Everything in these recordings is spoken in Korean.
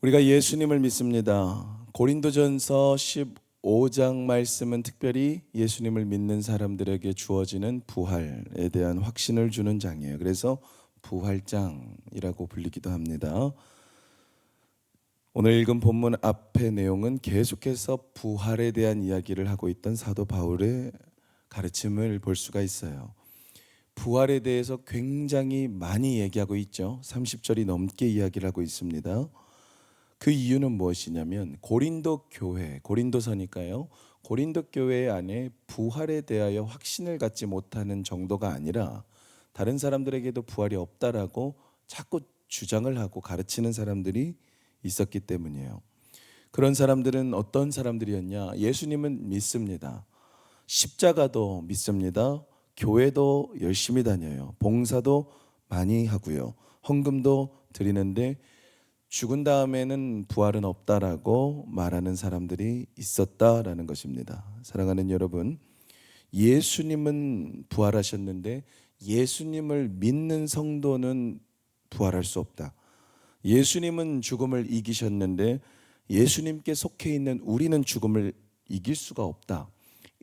우리가 예수님을 믿습니다. 고린도전서 15장 말씀은 특별히 예수님을 믿는 사람들에게 주어지는 부활에 대한 확신을 주는 장이에요. 그래서 부활장이라고 불리기도 합니다. 오늘 읽은 본문 앞의 내용은 계속해서 부활에 대한 이야기를 하고 있던 사도 바울의 가르침을 볼 수가 있어요. 부활에 대해서 굉장히 많이 얘기하고 있죠. 30절이 넘게 이야기를 하고 있습니다. 그 이유는 무엇이냐면 고린도 교회, 고린도서니까요. 고린도 교회 안에 부활에 대하여 확신을 갖지 못하는 정도가 아니라 다른 사람들에게도 부활이 없다라고 자꾸 주장을 하고 가르치는 사람들이 있었기 때문이에요. 그런 사람들은 어떤 사람들이었냐? 예수님은 믿습니다. 십자가도 믿습니다. 교회도 열심히 다녀요. 봉사도 많이 하고요. 헌금도 드리는데 죽은 다음에는 부활은 없다라고 말하는 사람들이 있었다라는 것입니다. 사랑하는 여러분, 예수님은 부활하셨는데 예수님을 믿는 성도는 부활할 수 없다. 예수님은 죽음을 이기셨는데 예수님께 속해 있는 우리는 죽음을 이길 수가 없다.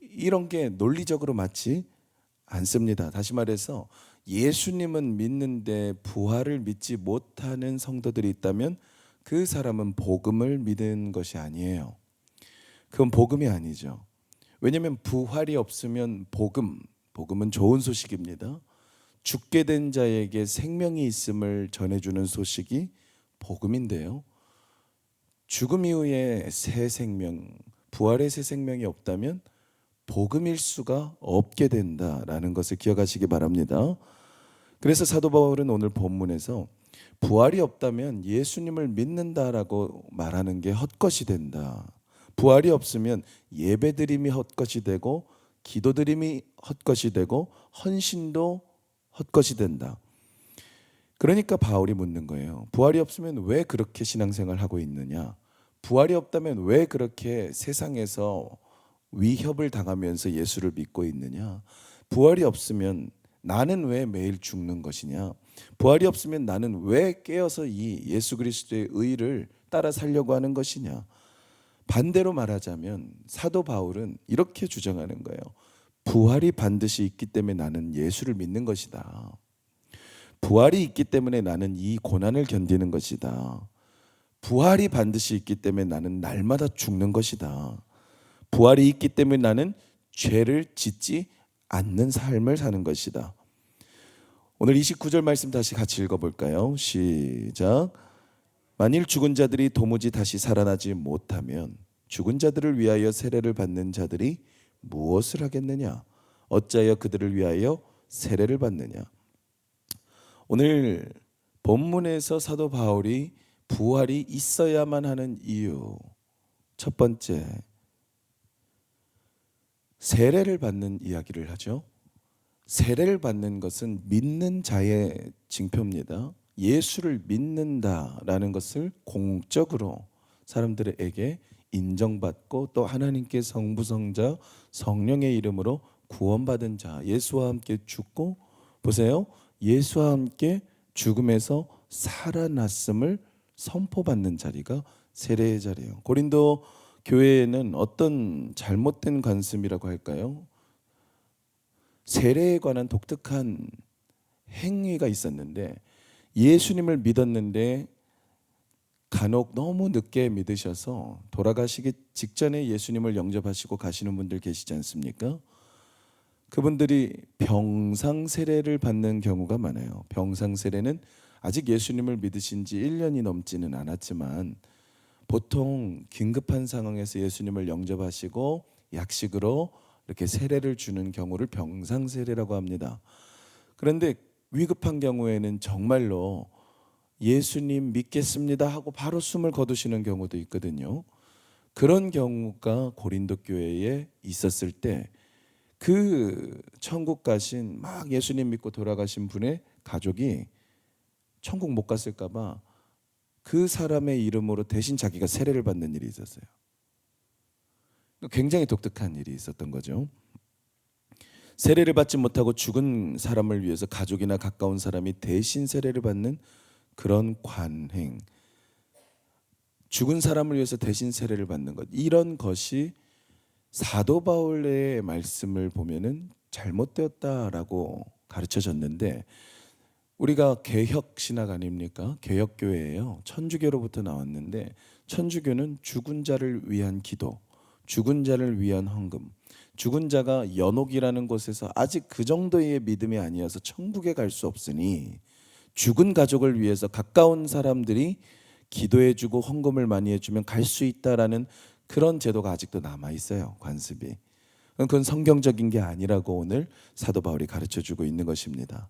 이런 게 논리적으로 맞지 않습니다. 다시 말해서 예수님은 믿는데 부활을 믿지 못하는 성도들이 있다면 그 사람은 복음을 믿은 것이 아니에요. 그건 복음이 아니죠. 왜냐하면 부활이 없으면 복음은 좋은 소식입니다. 죽게 된 자에게 생명이 있음을 전해주는 소식이 복음인데요. 죽음 이후에 새 생명, 부활의 새 생명이 없다면 복음일 수가 없게 된다라는 것을 기억하시기 바랍니다. 그래서 사도 바울은 오늘 본문에서 부활이 없다면 예수님을 믿는다라고 말하는 게 헛것이 된다. 부활이 없으면 예배드림이 헛것이 되고 기도드림이 헛것이 되고 헌신도 헛것이 된다. 그러니까 바울이 묻는 거예요. 부활이 없으면 왜 그렇게 신앙생활을 하고 있느냐? 부활이 없다면 왜 그렇게 세상에서 위협을 당하면서 예수를 믿고 있느냐? 부활이 없으면 나는 왜 매일 죽는 것이냐? 부활이 없으면 나는 왜 깨어서 이 예수 그리스도의 의를 따라 살려고 하는 것이냐? 반대로 말하자면 사도 바울은 이렇게 주장하는 거예요. 부활이 반드시 있기 때문에 나는 예수를 믿는 것이다. 부활이 있기 때문에 나는 이 고난을 견디는 것이다. 부활이 반드시 있기 때문에 나는 날마다 죽는 것이다. 부활이 있기 때문에 나는 죄를 짓지 않는 삶을 사는 것이다. 오늘 29절 말씀 다시 같이 읽어볼까요? 시작. 만일 죽은 자들이 도무지 다시 살아나지 못하면 죽은 자들을 위하여 세례를 받는 자들이 무엇을 하겠느냐? 어찌하여 그들을 위하여 세례를 받느냐? 오늘 본문에서 사도 바울이 부활이 있어야만 하는 이유, 첫 번째, 세례를 받는 이야기를 하죠. 세례를 받는 것은 믿는 자의 징표입니다. 예수를 믿는다라는 것을 공적으로 사람들에게 인정받고 또 하나님께 성부성자 성령의 이름으로 구원받은 자, 예수와 함께 죽고 보세요. 예수와 함께 죽음에서 살아났음을 선포받는 자리가 세례의 자리예요. 고린도 교회에는 어떤 잘못된 관습이라고 할까요? 세례에 관한 독특한 행위가 있었는데 예수님을 믿었는데 간혹 너무 늦게 믿으셔서 돌아가시기 직전에 예수님을 영접하시고 가시는 분들 계시지 않습니까? 그분들이 병상 세례를 받는 경우가 많아요. 병상 세례는 아직 예수님을 믿으신 지 1년이 넘지는 않았지만 보통 긴급한 상황에서 예수님을 영접하시고 약식으로 이렇게 세례를 주는 경우를 병상 세례라고 합니다. 그런데 위급한 경우에는 정말로 예수님 믿겠습니다 하고 바로 숨을 거두시는 경우도 있거든요. 그런 경우가 고린도 교회에 있었을 때 그 천국 가신 막 예수님 믿고 돌아가신 분의 가족이 천국 못 갔을까 봐 그 사람의 이름으로 대신 자기가 세례를 받는 일이 있었어요. 굉장히 독특한 일이 있었던 거죠. 세례를 받지 못하고 죽은 사람을 위해서 가족이나 가까운 사람이 대신 세례를 받는 그런 관행. 죽은 사람을 위해서 대신 세례를 받는 것, 이런 것이 사도 바울의 말씀을 보면은 잘못되었다라고 가르쳐졌는데, 우리가 개혁 신학 아닙니까? 개혁 교회예요. 천주교로부터 나왔는데, 천주교는 죽은 자를 위한 기도, 죽은 자를 위한 헌금, 죽은 자가 연옥이라는 곳에서 아직 그 정도의 믿음이 아니어서 천국에 갈 수 없으니 죽은 가족을 위해서 가까운 사람들이 기도해주고 헌금을 많이 해주면 갈 수 있다라는 그런 제도가 아직도 남아 있어요. 관습이. 그건 성경적인 게 아니라고 오늘 사도 바울이 가르쳐주고 있는 것입니다.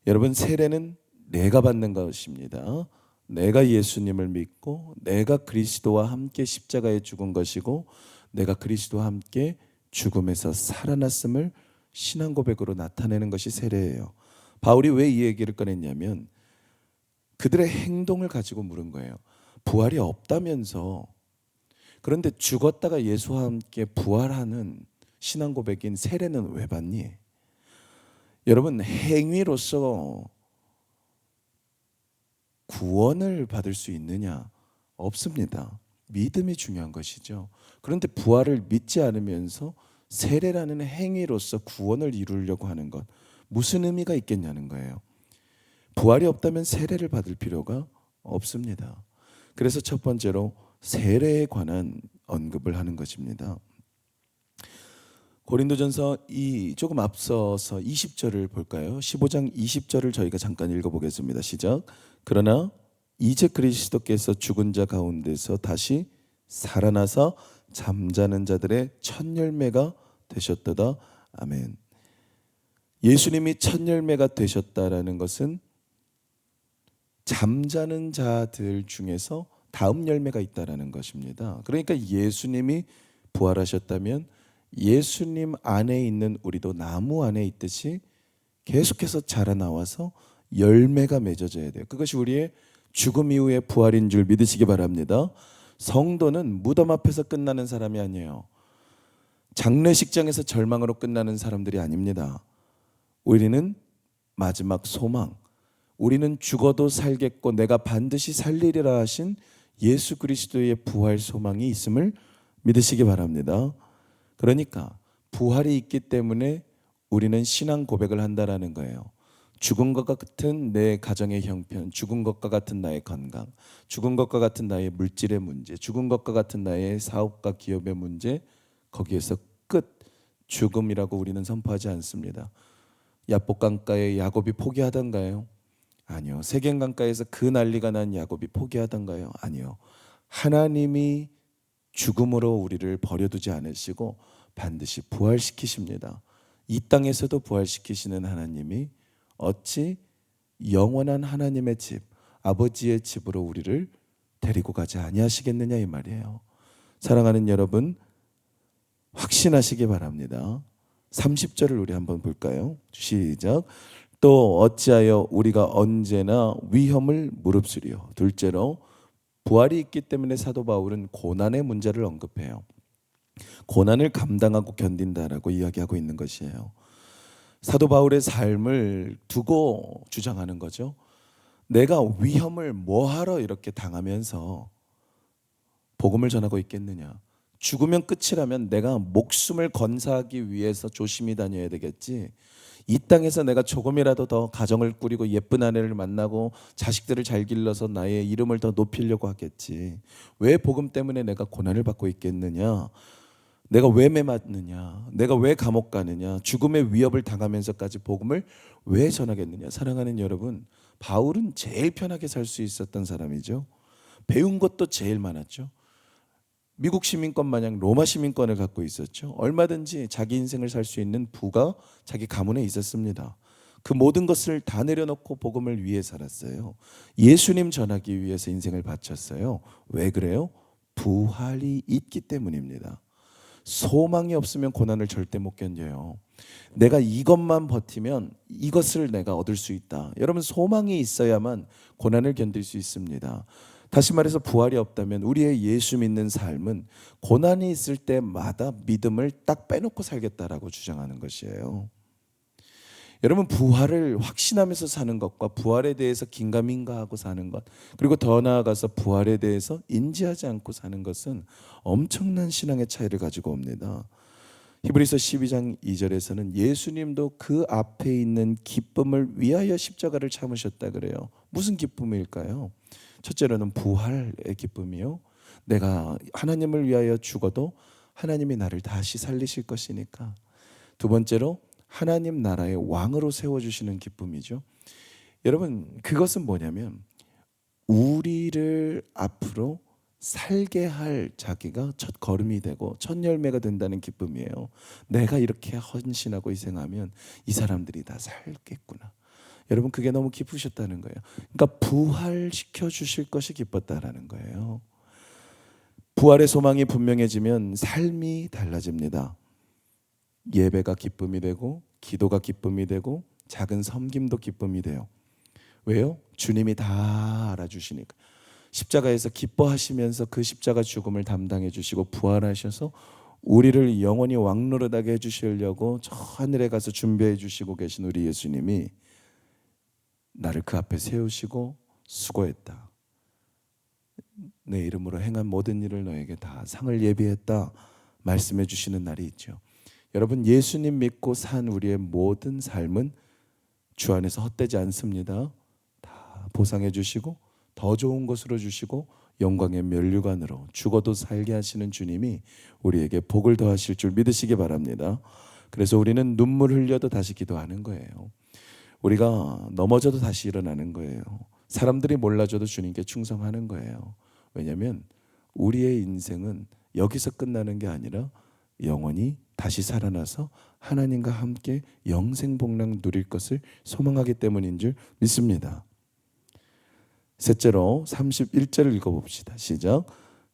여러분, 세례는 내가 받는 것입니다. 내가 예수님을 믿고 내가 그리스도와 함께 십자가에 죽은 것이고 내가 그리스도와 함께 죽음에서 살아났음을 신앙 고백으로 나타내는 것이 세례예요. 바울이 왜 이 얘기를 꺼냈냐면 그들의 행동을 가지고 물은 거예요. 부활이 없다면서, 그런데 죽었다가 예수와 함께 부활하는 신앙 고백인 세례는 왜 받니? 여러분, 행위로서 구원을 받을 수 있느냐? 없습니다. 믿음이 중요한 것이죠. 그런데 부활을 믿지 않으면서 세례라는 행위로서 구원을 이루려고 하는 것, 무슨 의미가 있겠냐는 거예요. 부활이 없다면 세례를 받을 필요가 없습니다. 그래서 첫 번째로 세례에 관한 언급을 하는 것입니다. 고린도전서 조금 앞서서 20절을 볼까요? 15장 20절을 저희가 잠깐 읽어보겠습니다. 시작. 그러나 이제 그리스도께서 죽은 자 가운데서 다시 살아나서 잠자는 자들의 첫 열매가 되셨도다. 아멘. 예수님이 첫 열매가 되셨다라는 것은 잠자는 자들 중에서 다음 열매가 있다라는 것입니다. 그러니까 예수님이 부활하셨다면 예수님 안에 있는 우리도 나무 안에 있듯이 계속해서 자라나와서 열매가 맺어져야 돼요. 그것이 우리의 죽음 이후의 부활인 줄 믿으시기 바랍니다. 성도는 무덤 앞에서 끝나는 사람이 아니에요. 장례식장에서 절망으로 끝나는 사람들이 아닙니다. 우리는 마지막 소망, 우리는 죽어도 살겠고 내가 반드시 살리리라 하신 예수 그리스도의 부활 소망이 있음을 믿으시기 바랍니다. 그러니까 부활이 있기 때문에 우리는 신앙 고백을 한다라는 거예요. 죽은 것과 같은 내 가정의 형편, 죽은 것과 같은 나의 건강, 죽은 것과 같은 나의 물질의 문제, 죽은 것과 같은 나의 사업과 기업의 문제, 거기에서 끝. 죽음이라고 우리는 선포하지 않습니다. 야복강가에 야곱이 포기하던가요? 아니요. 세겜강가에서 그 난리가 난 야곱이 포기하던가요? 아니요. 하나님이 죽음으로 우리를 버려두지 않으시고 반드시 부활시키십니다. 이 땅에서도 부활시키시는 하나님이 어찌 영원한 하나님의 집, 아버지의 집으로 우리를 데리고 가지 아니하시겠느냐 이 말이에요. 사랑하는 여러분, 확신하시기 바랍니다. 30절을 우리 한번 볼까요? 시작. 또 어찌하여 우리가 언제나 위험을 무릅쓰리요. 둘째로 부활이 있기 때문에 사도 바울은 고난의 문제를 언급해요. 고난을 감당하고 견딘다라고 이야기하고 있는 것이에요. 사도 바울의 삶을 두고 주장하는 거죠. 내가 위험을 뭐하러 이렇게 당하면서 복음을 전하고 있겠느냐. 죽으면 끝이라면 내가 목숨을 건사하기 위해서 조심히 다녀야 되겠지. 이 땅에서 내가 조금이라도 더 가정을 꾸리고 예쁜 아내를 만나고 자식들을 잘 길러서 나의 이름을 더 높이려고 하겠지. 왜 복음 때문에 내가 고난을 받고 있겠느냐. 내가 왜 매맞느냐, 내가 왜 감옥 가느냐, 죽음의 위협을 당하면서까지 복음을 왜 전하겠느냐. 사랑하는 여러분, 바울은 제일 편하게 살 수 있었던 사람이죠. 배운 것도 제일 많았죠. 미국 시민권 마냥 로마 시민권을 갖고 있었죠. 얼마든지 자기 인생을 살 수 있는 부가 자기 가문에 있었습니다. 그 모든 것을 다 내려놓고 복음을 위해 살았어요. 예수님 전하기 위해서 인생을 바쳤어요. 왜 그래요? 부활이 있기 때문입니다. 소망이 없으면 고난을 절대 못 견뎌요. 내가 이것만 버티면 이것을 내가 얻을 수 있다. 여러분, 소망이 있어야만 고난을 견딜 수 있습니다. 다시 말해서 부활이 없다면 우리의 예수 믿는 삶은 고난이 있을 때마다 믿음을 딱 빼놓고 살겠다라고 주장하는 것이에요. 여러분, 부활을 확신하면서 사는 것과 부활에 대해서 긴가민가하고 사는 것, 그리고 더 나아가서 부활에 대해서 인지하지 않고 사는 것은 엄청난 신앙의 차이를 가지고 옵니다. 히브리서 12장 2절에서는 예수님도 그 앞에 있는 기쁨을 위하여 십자가를 참으셨다 그래요. 무슨 기쁨일까요? 첫째로는 부활의 기쁨이요. 내가 하나님을 위하여 죽어도 하나님이 나를 다시 살리실 것이니까. 두 번째로 하나님 나라의 왕으로 세워주시는 기쁨이죠. 여러분, 그것은 뭐냐면 우리를 앞으로 살게 할 자기가 첫 걸음이 되고 첫 열매가 된다는 기쁨이에요. 내가 이렇게 헌신하고 희생하면 이 사람들이 다 살겠구나. 여러분, 그게 너무 기쁘셨다는 거예요. 그러니까 부활시켜 주실 것이 기뻤다라는 거예요. 부활의 소망이 분명해지면 삶이 달라집니다. 예배가 기쁨이 되고 기도가 기쁨이 되고 작은 섬김도 기쁨이 돼요. 왜요? 주님이 다 알아주시니까. 십자가에서 기뻐하시면서 그 십자가 죽음을 담당해 주시고 부활하셔서 우리를 영원히 왕노릇하게 해주시려고 저 하늘에 가서 준비해 주시고 계신 우리 예수님이 나를 그 앞에 세우시고 수고했다. 내 이름으로 행한 모든 일을 너에게 다 상을 예비했다 말씀해 주시는 날이 있죠. 여러분, 예수님 믿고 산 우리의 모든 삶은 주 안에서 헛되지 않습니다. 다 보상해 주시고 더 좋은 것으로 주시고 영광의 면류관으로 죽어도 살게 하시는 주님이 우리에게 복을 더하실 줄 믿으시기 바랍니다. 그래서 우리는 눈물 흘려도 다시 기도하는 거예요. 우리가 넘어져도 다시 일어나는 거예요. 사람들이 몰라줘도 주님께 충성하는 거예요. 왜냐하면 우리의 인생은 여기서 끝나는 게 아니라 영원히 다시 살아나서 하나님과 함께 영생복락 누릴 것을 소망하기 때문인 줄 믿습니다. 셋째로 31절을 읽어봅시다. 시작.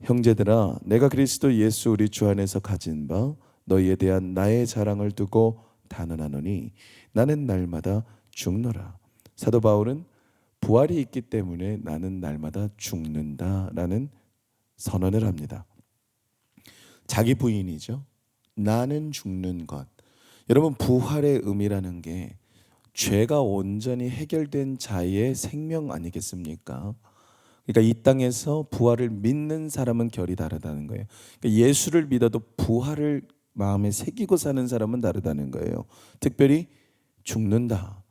형제들아, 내가 그리스도 예수 우리 주 안에서 가진 바 너희에 대한 나의 자랑을 두고 단언하노니 나는 날마다 죽노라. 사도 바울은 부활이 있기 때문에 나는 날마다 죽는다라는 선언을 합니다. 자기 부인이죠. 나는 죽는 것. 여러분, 부활의 의미라는 게 죄가 온전히 해결된 자의 생명 아니겠습니까? 그러니까 이 땅에서 부활을 믿는 사람은 결이 다르다는 거예요. 그러니까 예수를 믿어도 부활을 마음에 새기고 사는 사람은 다르다는 거예요. 특별히 죽는다.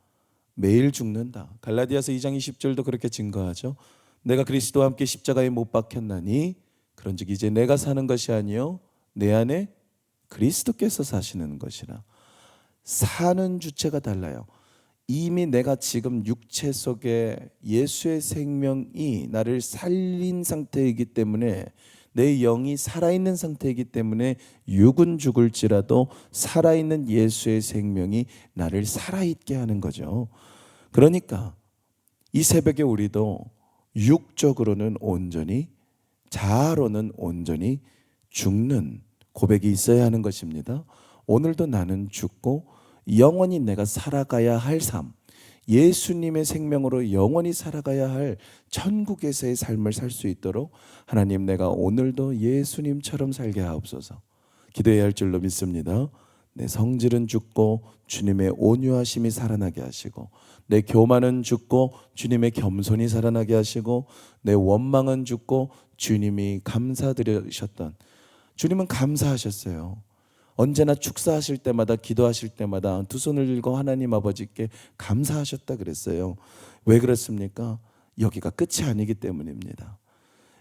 매일 죽는다. 갈라디아서 2장 20절도 그렇게 증거하죠. 내가 그리스도와 함께 십자가에 못 박혔나니 그런즉 이제 내가 사는 것이 아니요 내 안에 그리스도께서 사시는 것이라. 사는 주체가 달라요. 이미 내가 지금 육체 속에 예수의 생명이 나를 살린 상태이기 때문에 내 영이 살아있는 상태이기 때문에 육은 죽을지라도 살아있는 예수의 생명이 나를 살아있게 하는 거죠. 그러니까 이 새벽에 우리도 육적으로는 온전히, 자아로는 온전히 죽는 고백이 있어야 하는 것입니다. 오늘도 나는 죽고 영원히 내가 살아가야 할 삶, 예수님의 생명으로 영원히 살아가야 할 천국에서의 삶을 살 수 있도록 하나님, 내가 오늘도 예수님처럼 살게 하옵소서. 기도해야 할 줄로 믿습니다. 내 성질은 죽고 주님의 온유하심이 살아나게 하시고, 내 교만은 죽고 주님의 겸손이 살아나게 하시고, 내 원망은 죽고 주님이 감사드리셨던, 주님은 감사하셨어요. 언제나 축사하실 때마다, 기도하실 때마다 두 손을 들고 하나님 아버지께 감사하셨다 그랬어요. 왜 그렇습니까? 여기가 끝이 아니기 때문입니다.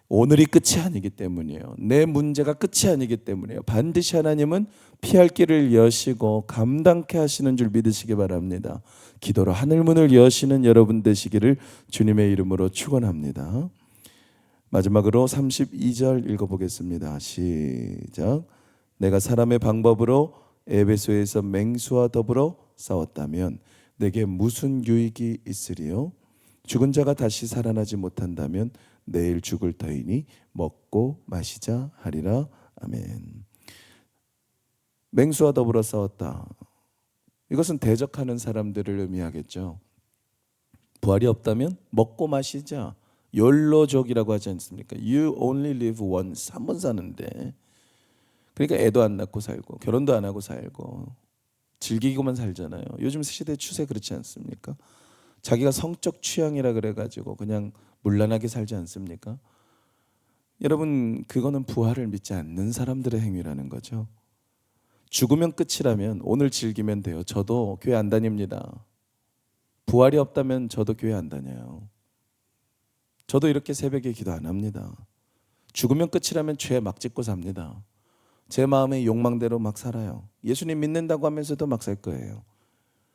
오늘이 끝이 아니기 때문이에요. 내 문제가 끝이 아니기 때문이에요. 반드시 하나님은 피할 길을 여시고 감당케 하시는 줄 믿으시기 바랍니다. 기도로 하늘문을 여시는 여러분 되시기를 주님의 이름으로 축원합니다. 마지막으로 32절 읽어보겠습니다. 시작. 내가 사람의 방법으로 에베소에서 맹수와 더불어 싸웠다면 내게 무슨 유익이 있으리요? 죽은 자가 다시 살아나지 못한다면 내일 죽을 터이니 먹고 마시자 하리라. 아멘. 맹수와 더불어 싸웠다. 이것은 대적하는 사람들을 의미하겠죠. 부활이 없다면 먹고 마시자. 욜로족이라고 하지 않습니까? You only live once. 한 번 사는데. 그러니까 애도 안 낳고 살고 결혼도 안 하고 살고 즐기고만 살잖아요. 요즘 시대 추세 그렇지 않습니까? 자기가 성적 취향이라 그래가지고 그냥 문란하게 살지 않습니까? 여러분, 그거는 부활을 믿지 않는 사람들의 행위라는 거죠. 죽으면 끝이라면 오늘 즐기면 돼요. 저도 교회 안 다닙니다. 부활이 없다면 저도 교회 안 다녀요. 저도 이렇게 새벽에 기도 안 합니다. 죽으면 끝이라면 죄 막 짓고 삽니다. 제 마음의 욕망대로 막 살아요. 예수님 믿는다고 하면서도 막 살 거예요.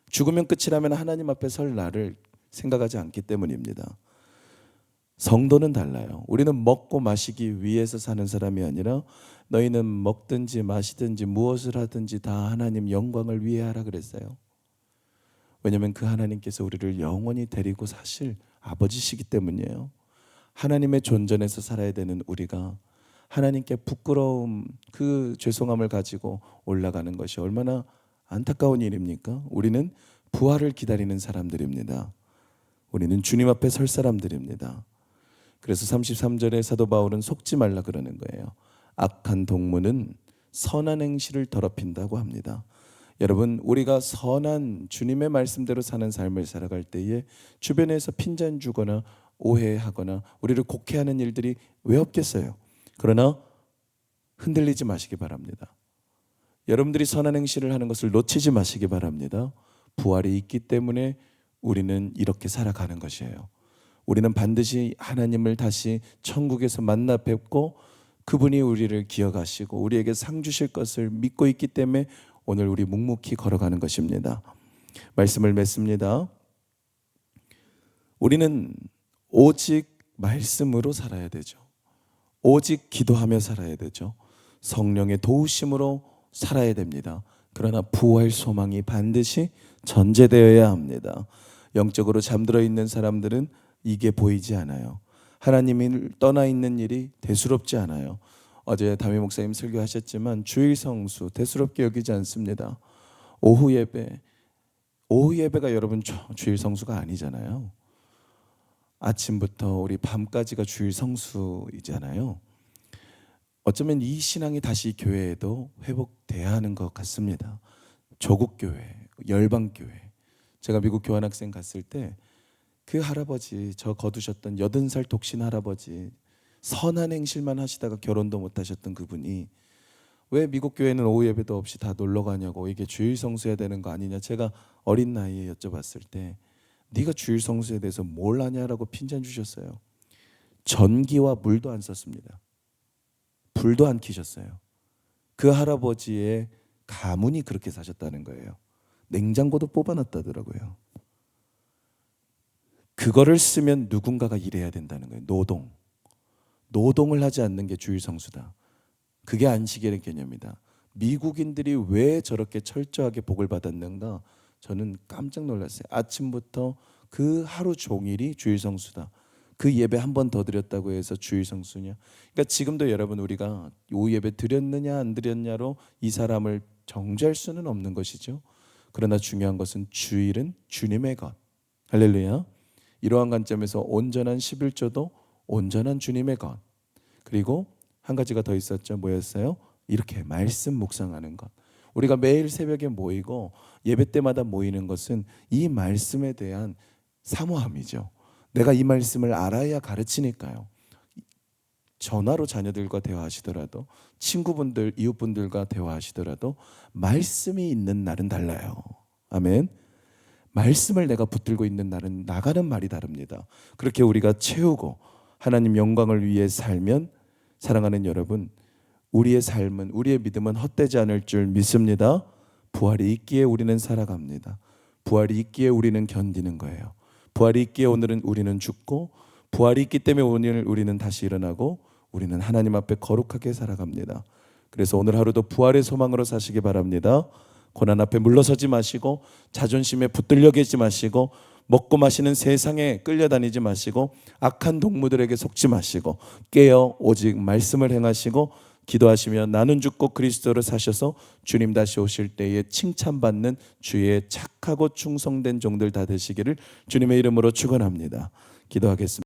죽으면 끝이라면 하나님 앞에 설 날을 생각하지 않기 때문입니다. 성도는 달라요. 우리는 먹고 마시기 위해서 사는 사람이 아니라 너희는 먹든지 마시든지 무엇을 하든지 다 하나님 영광을 위해 하라 그랬어요. 왜냐하면 그 하나님께서 우리를 영원히 데리고 사실 아버지시기 때문이에요. 하나님의 존전에서 살아야 되는 우리가 하나님께 부끄러움, 그 죄송함을 가지고 올라가는 것이 얼마나 안타까운 일입니까? 우리는 부활을 기다리는 사람들입니다. 우리는 주님 앞에 설 사람들입니다. 그래서 33절에 사도 바울은 속지 말라 그러는 거예요. 악한 동무는 선한 행실을 더럽힌다고 합니다. 여러분, 우리가 선한 주님의 말씀대로 사는 삶을 살아갈 때에 주변에서 핀잔 주거나 오해하거나 우리를 곡해하는 일들이 왜 없겠어요? 그러나 흔들리지 마시기 바랍니다. 여러분들이 선한 행실을 하는 것을 놓치지 마시기 바랍니다. 부활이 있기 때문에 우리는 이렇게 살아가는 것이에요. 우리는 반드시 하나님을 다시 천국에서 만나 뵙고 그분이 우리를 기억하시고 우리에게 상 주실 것을 믿고 있기 때문에 오늘 우리 묵묵히 걸어가는 것입니다. 말씀을 맺습니다. 우리는 오직 말씀으로 살아야 되죠. 오직 기도하며 살아야 되죠. 성령의 도우심으로 살아야 됩니다. 그러나 부활 소망이 반드시 전제되어야 합니다. 영적으로 잠들어 있는 사람들은 이게 보이지 않아요. 하나님을 떠나 있는 일이 대수롭지 않아요. 어제 담임 목사님 설교하셨지만 주일 성수 대수롭게 여기지 않습니다. 오후 예배가 여러분 주일 성수가 아니잖아요. 아침부터 우리 밤까지가 주일 성수이잖아요. 어쩌면 이 신앙이 다시 교회에도 회복돼야 하는 것 같습니다. 조국교회, 열방교회. 제가 미국 교환학생 갔을 때 그 할아버지, 저 거두셨던 80살 독신 할아버지, 선한 행실만 하시다가 결혼도 못 하셨던 그분이 왜 미국 교회는 오후 예배도 없이 다 놀러 가냐고, 이게 주일 성수해야 되는 거 아니냐, 제가 어린 나이에 여쭤봤을 때 네가 주일 성수에 대해서 뭘 아냐라고 핀잔 주셨어요. 전기와 물도 안 썼습니다. 불도 안 켜셨어요. 그 할아버지의 가문이 그렇게 사셨다는 거예요. 냉장고도 뽑아놨다더라고요. 그거를 쓰면 누군가가 일해야 된다는 거예요. 노동을 하지 않는 게 주일 성수다. 그게 안식일의 개념이다. 미국인들이 왜 저렇게 철저하게 복을 받았는가? 저는 깜짝 놀랐어요. 아침부터 그 하루 종일이 주일 성수다. 그 예배 한 번 더 드렸다고 해서 주일 성수냐? 그러니까 지금도 여러분, 우리가 오후 예배 드렸느냐 안 드렸냐로 이 사람을 정죄할 수는 없는 것이죠. 그러나 중요한 것은 주일은 주님의 것. 할렐루야. 이러한 관점에서 온전한 11조도 온전한 주님의 것. 그리고 한 가지가 더 있었죠. 뭐였어요? 이렇게 말씀 묵상하는 것. 우리가 매일 새벽에 모이고 예배 때마다 모이는 것은 이 말씀에 대한 사모함이죠. 내가 이 말씀을 알아야 가르치니까요. 전화로 자녀들과 대화하시더라도, 친구분들, 이웃분들과 대화하시더라도 말씀이 있는 날은 달라요. 아멘. 말씀을 내가 붙들고 있는 날은 나가는 말이 다릅니다. 그렇게 우리가 채우고 하나님 영광을 위해 살면, 사랑하는 여러분, 우리의 삶은, 우리의 믿음은 헛되지 않을 줄 믿습니다. 부활이 있기에 우리는 살아갑니다. 부활이 있기에 우리는 견디는 거예요. 부활이 있기에 오늘은 우리는 죽고, 부활이 있기 때문에 오늘 우리는 다시 일어나고, 우리는 하나님 앞에 거룩하게 살아갑니다. 그래서 오늘 하루도 부활의 소망으로 사시기 바랍니다. 고난 앞에 물러서지 마시고, 자존심에 붙들려 계지 마시고, 먹고 마시는 세상에 끌려다니지 마시고, 악한 동무들에게 속지 마시고, 깨어 오직 말씀을 행하시고 기도하시며 나는 죽고 그리스도로 사셔서 주님 다시 오실 때에 칭찬받는 주의 착하고 충성된 종들 다 되시기를 주님의 이름으로 축원합니다. 기도하겠습니다.